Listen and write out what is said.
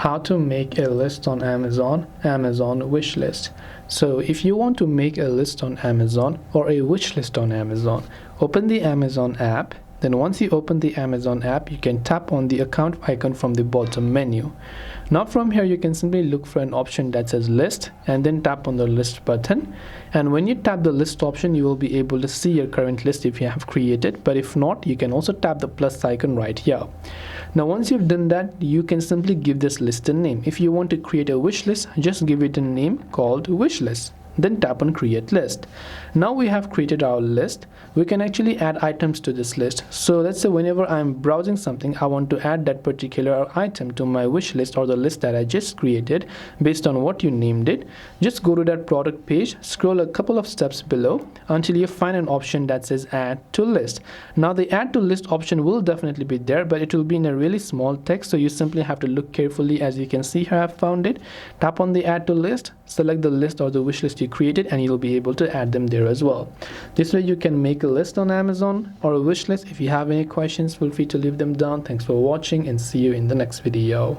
How to make a list on Amazon wish list. So if you want to make a list on Amazon or a wish list on Amazon, open the Amazon app. Then once you open the Amazon app, you can tap on the account icon from the bottom menu. Now from here you can simply look for an option that says list and then tap on the list button. And when you tap the list option, you will be able to see your current list if you have created, but if not, you can also tap the plus icon right here. Now once you've done that, you can simply give this list a name. If you want to create a wish list, just give it a name called wish list. Then tap on create list. Now we have created our list. We can actually add items to this list. So let's say whenever I'm browsing something, I want to add that particular item to my wish list or the list that I just created based on what you named it. Just go to that product page, scroll a couple of steps below until you find an option that says add to list. Now the add to list option will definitely be there, but it will be in a really small text, so you simply have to look carefully. As you can see here, I've found it. Tap on the add to list, select the list or the wish list you created, and you'll be able to add them there as well. This way you can make a list on Amazon or a wish list. If you have any questions, feel free to leave them down. Thanks for watching and see you in the next video.